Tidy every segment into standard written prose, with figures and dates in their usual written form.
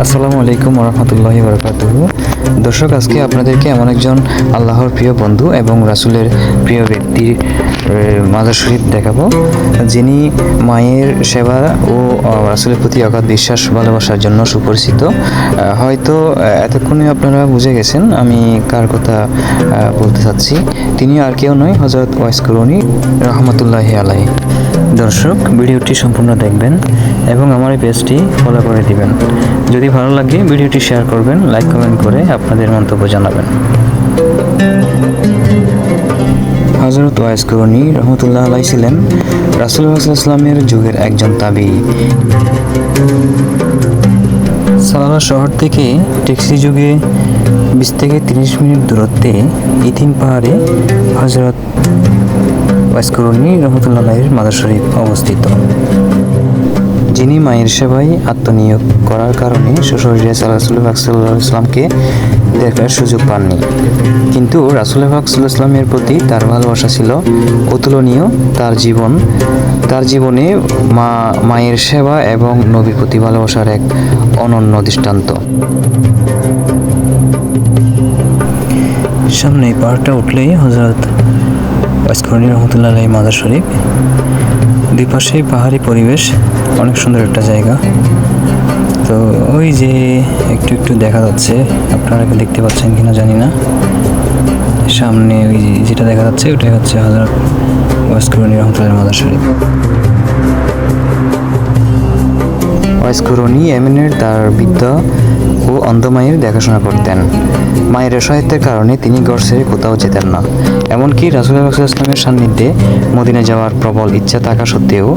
আসসালামু আলাইকুম ওরহমতুল্লাহি বারাকাতুহু। দর্শক, আজকে আপনাদেরকে এমন একজন আল্লাহর প্রিয় বন্ধু এবং রাসূলের প্রিয় ব্যক্তির মাজার শরীফ দেখাবো, যিনি মায়ের সেবা ও রাসূলের প্রতি অগাধ বিশ্বাস ভালোবাসার জন্য সুপরিচিত। হয়তো এতক্ষণে আপনারা বুঝে গেছেন আমি কার কথা বলতে চাচ্ছি। তিনি আর কেউ নয়, হযরত ওয়াইস করুনী রহমতুল্লাহি আলাইহি। দর্শক, ভিডিওটি সম্পূর্ণ দেখবেন এবং আমার এই পেজটি ফলো করে দিবেন। যদি ভালো লাগে ভিডিওটি শেয়ার করবেন, লাইক কমেন্ট করে আপনাদের মন্তব্য জানাবেন। হযরত ওয়াইস করুনী রহমতুল্লাহ আলাইহি ছিলেন রাসূলুল্লাহ সাল্লাল্লাহু আলাইহি ওয়াসাল্লামের যুগের একজন তাবিঈ। সালালা শহর থেকে ট্যাক্সি যুগে 20 থেকে 30 মিনিট দূরত্বে ইথিন পাহাড়ে হযরত ওয়াইস করুনী রহমতুল্লাহ আলাইহির মাজার শরীফ অবস্থিত, যিনি মায়ের সেবায় আত্মনিয়োগ করার কারণে শ্বশুরিয়া রাসূলুল্লাহ সাল্লাল্লাহু আলাইহি ওয়াসাল্লামকে দেখার সুযোগ পাননি। কিন্তু রাসূলুল্লাহ সাল্লাল্লাহু আলাইহি ওয়াসাল্লামের প্রতি তার ভালোবাসা ছিল অতুলনীয়। তার জীবনে মায়ের সেবা এবং নবীর প্রতি ভালোবাসার এক অনন্য দৃষ্টান্ত। সামনে পাহাড়টা উঠলেই হযরত ওয়াইস করুনী রহমতুল্লাহ আলাইহি মাজার শরীফ। দুই পাশে পাহাড়ি পরিবেশ, অনেক সুন্দর একটা জায়গা। তো ওই যে একটু একটু দেখা যাচ্ছে, আপনারা দেখতে পাচ্ছেন কিনা জানি না। সামনে ওই যেটা দেখা যাচ্ছে ওটাই হচ্ছে হযরত ওয়াইস করুনী রহমতুল্লাহ মাজার শরীফ। ওয়াইস করুনী ইয়েমেনের তার বৃদ্ধ ও অন্ধ মায়ের দেখাশোনা করতেন। মায়ের অসহায়তার কারণে তিনি ঘর ছেড়ে কোথাও যেতেন না। এমনকি রাসূলুল্লাহ সাল্লাল্লাহু আলাইহি ওয়াসাল্লামের সান্নিধ্যে মদিনা যাওয়ার প্রবল ইচ্ছা থাকা সত্ত্বেও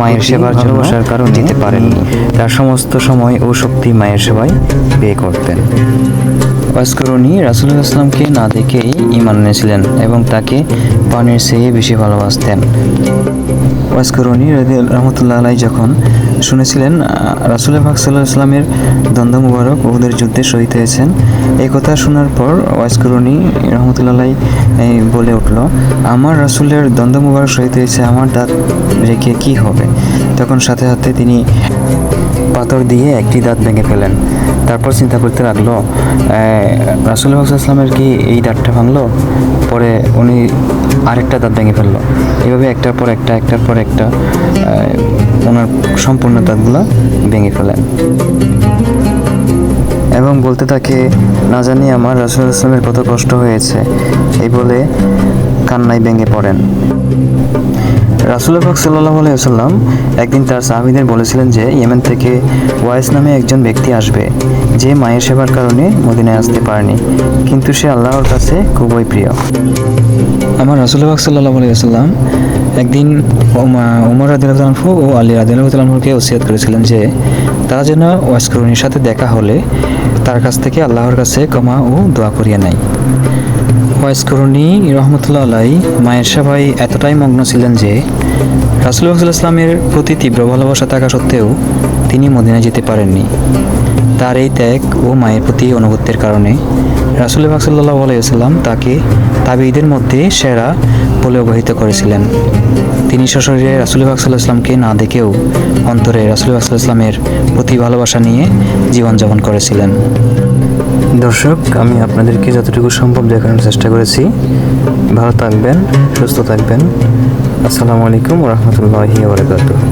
মায়ের সেবার ভালোবাসার কারণে যেতে পারেননি। তার সমস্ত সময় ও শক্তি মায়ের সেবায় ব্যয় করতেন। ওয়াইস করুনী রাসূলুল্লাহ সাল্লাল্লাহু আলাইহি ওয়াসাল্লামকে না দেখেই ঈমান এনেছিলেন এবং তাকে প্রাণের চেয়ে বেশি ভালোবাসতেন। ওয়াইস করুনী রহমতুল্লাহ আলাইহি যখন শুনেছিলেন রাসূলুল্লাহ সাল্লাল্লাহু আলাইহি ওয়াসাল্লামের দ্বন্দ্ব মুবারক উহুদের যুদ্ধে শহীদ হয়েছেন, এই কথা শোনার পর ওয়াইস করুনী রহমতুল্লাহ আলাইহি বলে উঠল, আমার রাসূলের দ্বন্দ্ব মুবারক শহীদ হয়েছে, আমার দাঁত রেখে কি হবে? তখন সাথে সাথে তিনি পাথর দিয়ে একটি দাঁত ভেঙে ফেলেন। তারপর চিন্তা করতে লাগলো, রাসূলুল্লাহ সাল্লাল্লাহু আলাইহি ওয়াসাল্লামের কি এই দাঁতটা ভাঙলো? পরে উনি আরেকটা দাঁত ভেঙে ফেললো। এভাবে একটার পর একটা ওনার সম্পূর্ণ দাঁতগুলো ভেঙে ফেলেন এবং বলতে থাকে, না জানি আমার রাসূলুল্লাহ সাল্লাল্লাহু আলাইহি ওয়াসাল্লামের কত কষ্ট হয়েছে, এই বলে কান্নায় ভেঙে পড়েন। রাসূলুল্লাহ সাল্লাল্লাহু আলাইহি ওয়াসাল্লাম একদিন তার সাহাবীদের বলেছিলেন যে ইয়েমেন থেকে ওয়াইস নামে একজন ব্যক্তি আসবে, যে মায়ের সেবার কারণে মদিনায় আসতে পারেনি, কিন্তু সে আল্লাহর কাছে খুবই প্রিয়। আমার রাসূলুল্লাহ সাল্লাল্লাহু আলাইহি ওয়াসাল্লাম একদিন ওমর রাদিয়াল্লাহু আনহু ও আলী রাদিয়াল্লাহু আনহুকে ওসিয়ত করেছিলেন যে তারা যেন ওয়াইস করুনীর সাথে দেখা হলে তার কাছ থেকে আল্লাহর কাছে ক্ষমা ও দোয়া করিয়ে নেয়। ওয়াইস করুনী রহমতুল্লাহ আলাইহি মায়ের সেবায় এতটাই মগ্ন ছিলেন যে রাসূলুল্লাহ সাল্লাল্লাহু আলাইহি ওয়াসাল্লামের প্রতি তীব্র ভালোবাসা থাকা সত্ত্বেও তিনি মদিনায় যেতে পারেননি। তার এই ত্যাগ ও মায়ের প্রতি অনুগত্যের কারণে রাসূলুল্লাহ সাল্লাল্লাহু আলাইহি ওয়াসাল্লাম তাকে তাবিঈদের মধ্যে সেরা বলে অভিহিত করেছিলেন। তিনি সশরীরে রাসূলুল্লাহ সাল্লাল্লাহু আলাইহি ওয়াসাল্লামকে না দেখেও অন্তরে রাসূলুল্লাহ সাল্লাল্লাহু আলাইহি ওয়াসাল্লামের প্রতি ভালোবাসা নিয়ে জীবনযাপন করেছিলেন। দর্শক, আমি আপনাদেরকে যতটুকু সম্ভব দেখানোর চেষ্টা করেছি। ভালো থাকবেন, সুস্থ থাকবেন। আসসালামু আলাইকুম ওয়া রাহমাতুল্লাহি ওয়া বারাকাতুহু।